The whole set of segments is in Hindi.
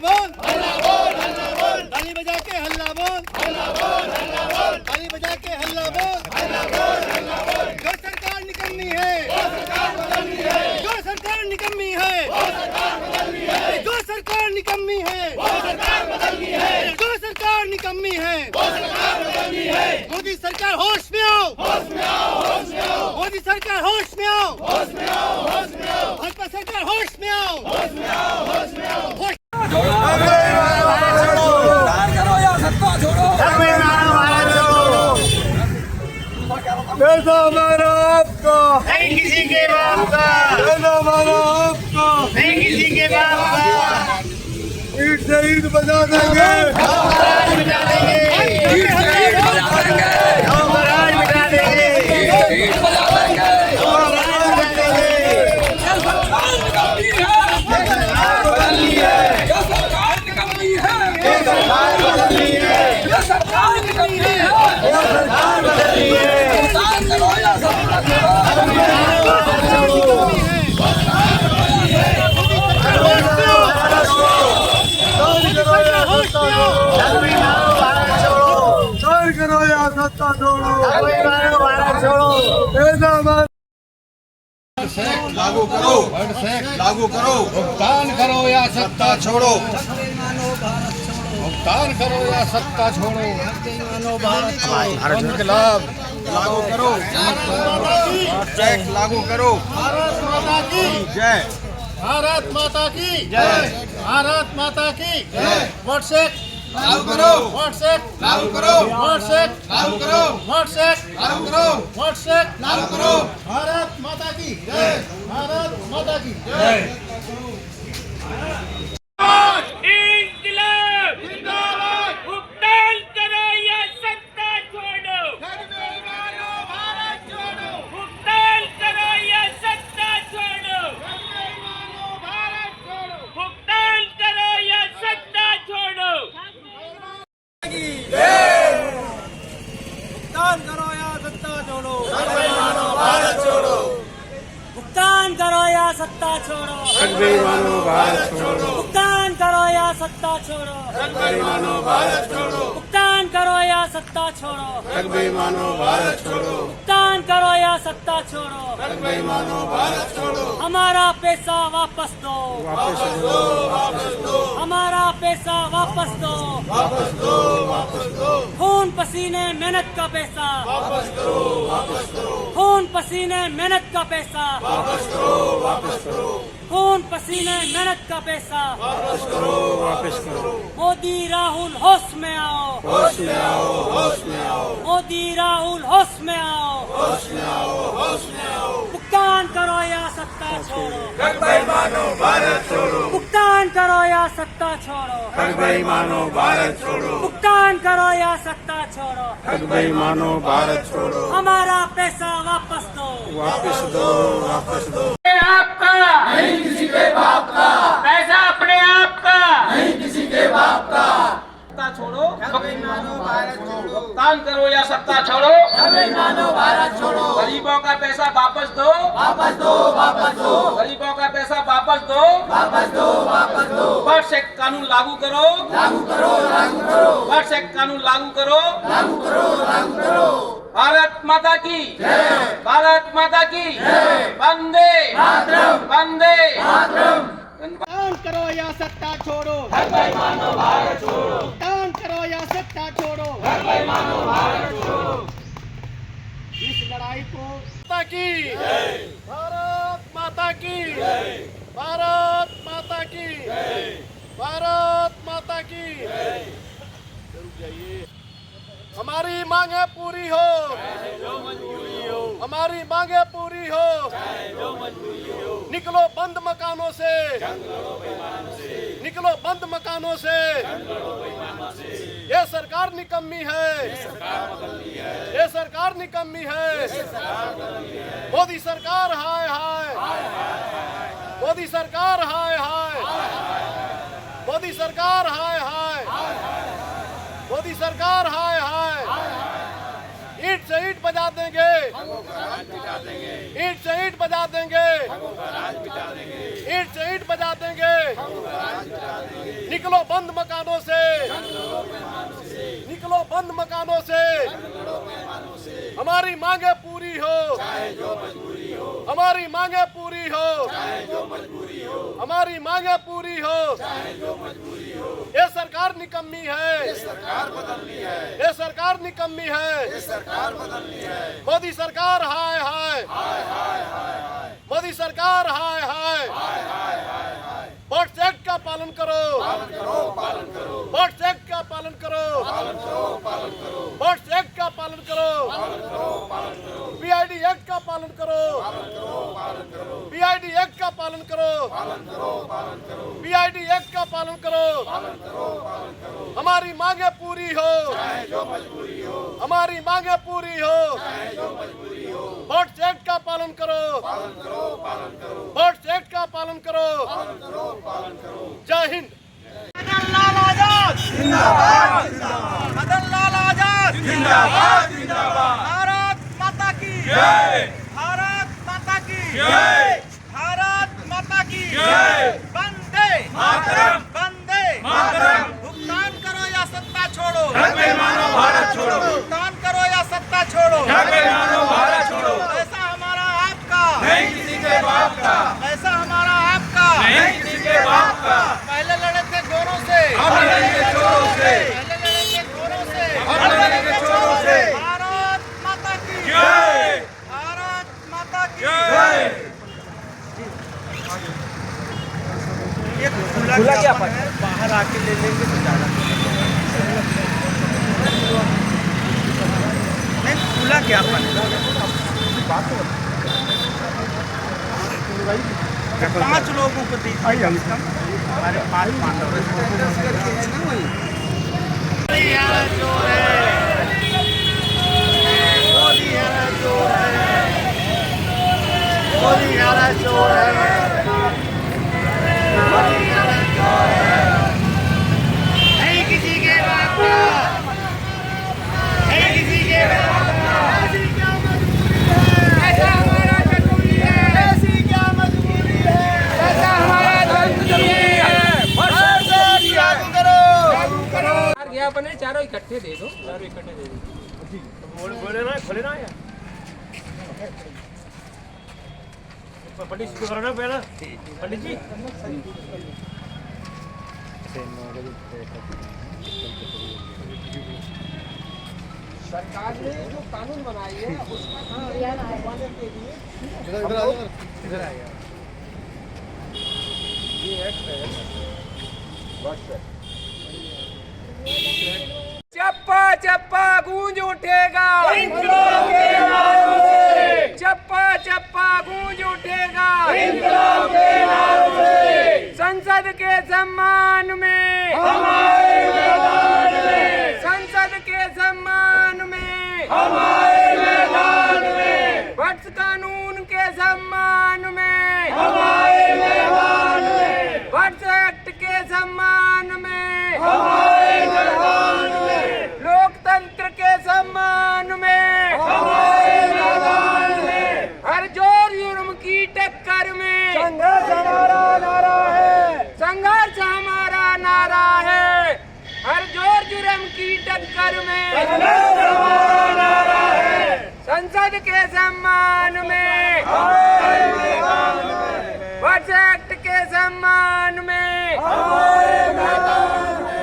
बोल, ताली बजा के हल्ला बोल, ताली बजा के हल्ला बोल। जो सरकार निकम्मी है, जो सरकार निकम्मी है, जो सरकार निकम्मी है, जो सरकार निकम्मी है। मोदी सरकार होश में आओ, मोदी सरकार होश में आओ, भाजपा सरकार होश में आओ। पैसा हमारा आपका नहीं किसी के बाप का, पैसा हमारा आपका नहीं किसी के बाप का। ईट से ईट बजा देंगे, महाराज मिटा देंगे, महाराज मिटा देंगे। करो या सत्ता छोड़ो, लागू करो, लागू करो, भुगतान करो या सत्ता छोड़ो, भुगतान करो या सत्ता छोड़ो। इनकलाब लागू करो, टैक्स लागू करो। भारत माता की जय, भारत माता की जय, भारत माता की जय। व्हाट्सएप लागू करो, व्हाट्सएप लागू करो, व्हाट्सएप लागू करो, व्हाट्सएप लागू करो, व्हाट्सएप लागू करो। भारत माता की जय, भारत माता की जय। इंकलाब जिंदाबाद, भुगतान करो या सत्ता छोड़ो, भुगतान करो या सत्ता छोड़ो, भुगतान करो या सत्ता छोड़ो। भुगतान करो या सत्ता छोड़ो, भुगतान करो या सत्ता छोड़ो, भुगतान करो या सत्ता छोड़ो, भुगतान करो या सत्ता छोड़ो, भुगतान करो या सत्ता छोड़ो। हमारा पैसा वापस दो, हमारा पैसा वापस दो, खून पसीने मेहनत का पैसा, खून पसीने मेहनत का पैसा, खून पसीने मेहनत का पैसा वापस करो, वापस करो। मोदी राहुल होश में आओ, होश में आओ, होश में आओ। मोदी राहुल होश में आओ, होश में आओ, होश में आओ। भुगतान करो या सत्ता छोड़ो, मानो भारत छोड़ो, भुगतान करो या सत्ता छोड़ो, मानो भारत छोड़ो, भुगतान करो या सत्ता छोड़ो। मानो भारत छोड़ो, हमारा पैसा वापस दो, वापस दो, वापस दो। आपका नहीं किसी के बाप का, पैसा अपने आप का नहीं किसी के बाप का। सत्ता छोड़ो, भुगतान करो या सत्ता छोड़ो, मानो भारत छोड़ो। गरीबों का पैसा वापस दो, वापस दो, वापस दो। गरीबों का पैसा वापस दो, वापस दो, वापस दो। व्हाट्सएप कानून लागू करो, लागू करो, लागू करो। व्हाट्सएप कानून लागू करो, लागू करो, लागू करो। भारत माता की जय, भारत माता की जय। वंदे मातरम, वंदे मातरम। भुगतान करो या सत्ता छोड़ो, मानो भारत छोड़ो, भुगतान करो या सत्ता छोड़ो। मानो भारत छोड़ो। इस लड़ाई को माता की भारत माता की भारत माता की भारत माता की। हमारी मांगे पूरी हो, हमारी मांगे पूरी हो। निकलो बंद मकानों से, निकलो बंद मकानों से। ये सरकार निकम्मी है, ये सरकार निकम्मी है। मोदी सरकार हाय हाय, मोदी सरकार हाय हाय, मोदी सरकार हाय हाय, मोदी सरकार हाय हाय। ईट से ईट बजा देंगे, ईट से ईट बजा देंगे, ईट से ईट बजा देंगे। निकलो बंद मकानों से, निकलो बंद मकानों से, हमारी मांगे पूरी हो, हमारी मांगे पूरी हो, हमारी मांगे पूरी हो। ये सरकार निकम्मी है, ये सरकार बदलनी है, ये सरकार निकम्मी है, ये सरकार बदलनी है। मोदी सरकार हाय हाय, मोदी सरकार हाय हाय, वोट्स एक्ट का पालन करो, वोट्स एक्ट का पालन करो, वोट्स एक्ट का पालन करो, PID एक्ट का पालन करो, PID एक्ट का पालन करो, PID एक्ट का पालन करो। हमारी मांगे पूरी हो, हमारी मांगे पूरी हो, वोट्स एक्ट का पालन करो, वोट्स एक्ट का पालन करो। जय हिंद। मदन लाल आजाद जिंदाबाद, मदन लाल आजाद जिंदाबाद, भारत माता की जय, भारत माता की जय, भारत माता की जय। वंदे मातरम, वंदे मातरम। भुगतान करो या सत्ता छोड़ो, मानो भारत छोड़ो, भुगतान करो या सत्ता छोड़ो, मानो भारत छोड़ो। पैसा हमारा आपका नहीं, किसी के बाप का, पैसा हमारा आपका नहीं, किसी के बाप का। पहले लड़े थे गोरों से, अब लड़ेंगे चोरों से, पहले लड़े थे गोरों से, अब लड़ेंगे चोरों से। भारत माता की जय, भारत माता की जय। ये खुला क्या बाहर आके ले लेंगे तो ज्यादा नहीं, खुला क्या बात। 5 लोगों को दी हमारे 5 पांडव नहीं किसी के बाप का, नहीं किसी के बाप का। ऐसी क्या मजबूरी है, ऐसा हमारा जरूरी है, ऐसी क्या मजबूरी है, ऐसा हमारा जरूरी है। लागू करो, लागू करो। गया बने चारों इकट्ठे दे दो, चारों इकट्ठे दे दो। बोले ना खोले ना यार पंडित जी को करना पहला पंडित जी। सरकार ने जो कानून बनाई है उसका करवाने के लिए इधर आ गया। ये एक्ट है, व्हाट्सएप। चप्पा चप्पा गूंज उठेगा, इंकलाब के नारों से, चप्पा चप्पा गूंज उठेगा, इंकलाब के नारों से। संसद के सम्मान में, हमारे मैदान में, संसद के सम्मान में, हमारे मैदान में, वट्स कानून के सम्मान में, हमारे मैदान में, वट्स एक्ट के सम्मान में, हमारे मैदान में, लोकतंत्र के सम्मान में, हमारे मैदान में। हर जोर जुर्म की टक्कर में संघर्ष हमारा नारा है, संघर्ष हमारा नारा है। हर जोर जुर्म की टक्कर में संघर्ष हमारा नारा है। संसद के सम्मान में, हमारे मैदान में, वट्स एक्ट के सम्मान में, हमारे मैदान में।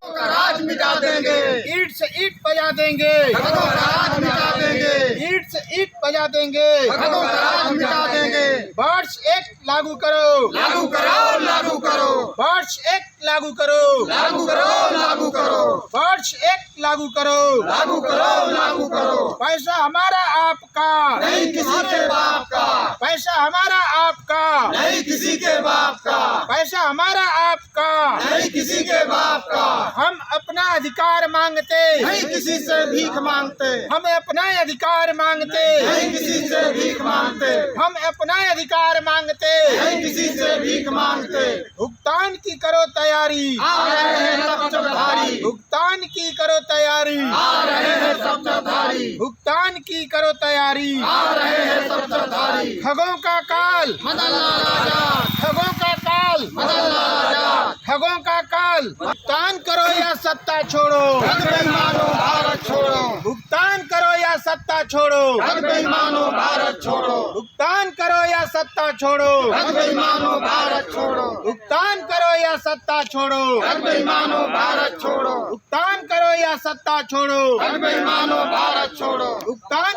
का राज मिटा देंगे, ईंट से ईंट बजा देंगे, का राज मिटा देंगे, ईंट से ईंट बजा देंगे, का राज मिटा देंगे। वोट्स एक्ट लागू करो, लागू करो, लागू करो। वोट्स एक्ट लागू करो, लागू करो, लागू करो। वोट्स एक्ट लागू करो, लागू करो, लागू करो। पैसा हमारा आपका नहीं, किसी के बाप का, पैसा हमारा आपका नहीं, किसी के बाप का, पैसा हमारा आपका नहीं, किसी के बाप का। हम अपना अधिकार मांगते नहीं, किसी से भीख मांगते, हम अपना अधिकार मांगते नहीं, किसी से भीख मांगते, हम अपना अधिकार मांगते नहीं, किसी से भीख मांगते। भुगतान की करो तैयारी, आ रहे हैं सबचौधारी, भुगतान की करो तैयारी, आ रहे हैं सबचौधारी, भुगतान की करो तैयारी, आ रहे हैं सबचौधारी। ठगों का काल, मदन लाल आजाद, ठगों का काल, काल, ठगों का काल, भुगतान करो या सत्ता छोड़ो, बेईमानो भारत छोड़ो, भुगतान करो या सत्ता छोड़ो, बेईमानो भारत छोड़ो, भुगतान करो या सत्ता छोड़ो, बेईमानो भारत छोड़ो, भुगतान करो या सत्ता छोड़ो, बेईमानो भारत छोड़ो, भुगतान करो या सत्ता छोड़ो, बेईमानो भारत छोड़ो, भुगतान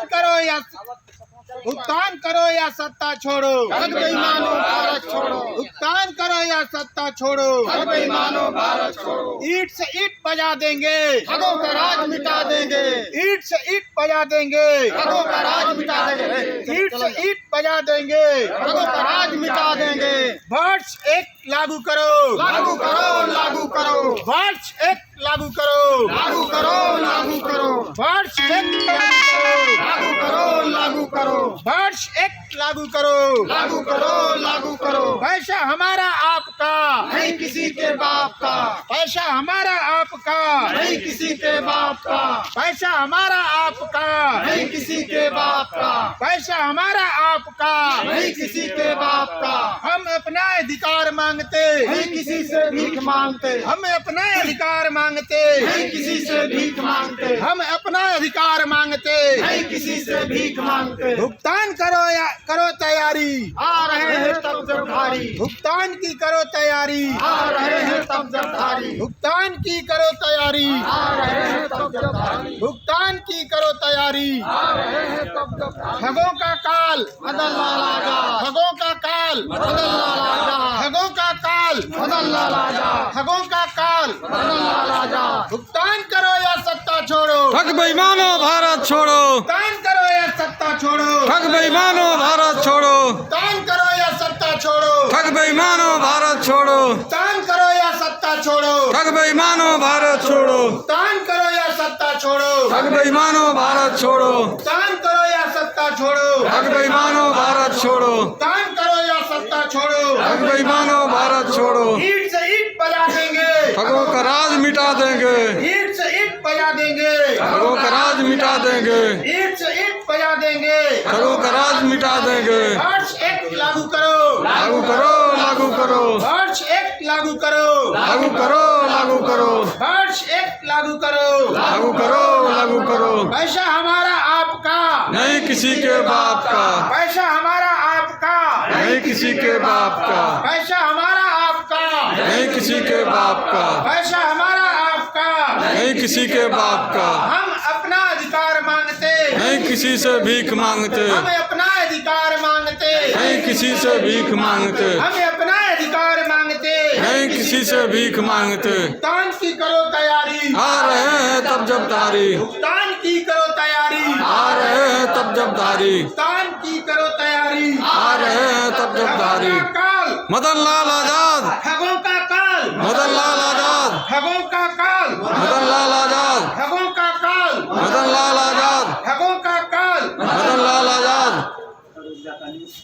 करो या सत्ता छोड़ो, बेईमानो भारत छोड़ो, भुगतान करो या सत्ता छोड़ो, बेईमानो भारत छोड़ो, ईंट से ईंट बजा देंगे, ठगों का राज मिटा देंगे, ईंट से ईंट बजा देंगे, ठगों का राज मिटा देंगे, ईंट से ईंट बजा देंगे, ठगों का राज मिटा देंगे, वर्ष एक लागू करो, लागू करो, लागू करो, वर्ष एक लागू करो, लागू करो, लागू करो, वर्ष एक लागू करो, लागू करो, लागू करो, वर्ष एक लागू करो, लागू करो, लागू करो, पैसा हमारा आपका, नहीं किसी के बाप का, पैसा हमारा आपका, नहीं किसी के बाप का, पैसा हमारा आपका, नहीं किसी के बाप का, पैसा हमारा आपका, नहीं किसी के बाप का, हम अपना अधिकार मांगते, नहीं किसी से भीख मांगते, हम अपना अधिकार मांगते, नहीं किसी से भीख मांगते, हम अपना अधिकार मांगते, नहीं किसी से भीख मांगते, भुगतान करो या करो तैयारी, आ रहे हैं तब जब धारी, भुगतान की करो तैयारी, आ रहे हैं तब जब धारी, भुगतान की करो तैयारी, आ रहे हैं तब जब धारी, भुगतान की करो तैयारी, आ रहे हैं तब जब धारी, ठगों का काल, बदल लाला जा, ठगों का काल, बदल लाला जा, ठगों का काल, बदल लाला जा, ठगों का काल, बदल लाला जा, भुगतान करो या सत्ता छोड़ो, ठग बेईमानो भारत छोड़ो, भुगतान करो या सत्ता छोड़ो, ठग बेईमानो भारत छोड़ो, भुगतान करो या सत्ता छोड़ो, ठग बेईमानो भारत छोड़ो, भुगतान करो या सत्ता छोड़ो, ठग बेईमानो भारत छोड़ो, भुगतान करो या सत्ता छोड़ो, ठग बेईमानो भारत छोड़ो, भुगतान करो या सत्ता छोड़ो, ठग बेईमानो भारत छोड़ो, भुगतान करो या सत्ता छोड़ो, ठग बेईमानो भारत छोड़ो, ईंट से ईंट बजा देंगे, ठगों का राज मिटा देंगे, ईंट से ईंट बजा देंगे, ठगों का राज मिटा देंगे, ईंट से ईंट बजा देंगे, ठगों का राज मिटा देंगे, वर्ष एक लागू करो, लागू करो, लागू करो, वर्ष एक लागू करो, लागू करो, लागू करो, वर्ष एक लागू करो, लागू करो, लागू करो, पैसा हमारा आपका, नहीं किसी के बाप का, पैसा हमारा आपका, नहीं किसी के बाप का, पैसा हमारा आपका, नहीं किसी के बाप का, पैसा हमारा आपका, नहीं किसी के बाप का, हम अपना अधिकार मांगते, नहीं किसी से भीख मांगते, हम अपना अधिकार मांगते, नहीं किसी से भीख मांगते, हम अपना अधिकार मांगते, नहीं किसी से भीख मांगते, भुगतान की करो तैयारी, आ रहे हैं तब जब धारी, भुगतान की करो तैयारी, आ रहे हैं तब जब धारी, भुगतान की करो तैयारी, आ रहे हैं तब जब धारी, ठगों का काल, मदन लाल आजाद, ठगों का काल, मदन लाल आजाद, ठगों का काल, मदन लाल आजाद, ठगों का काल, मदन लाल आजाद, ठगों का काल, मदन लाल आजाद।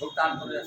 भुगतान करो।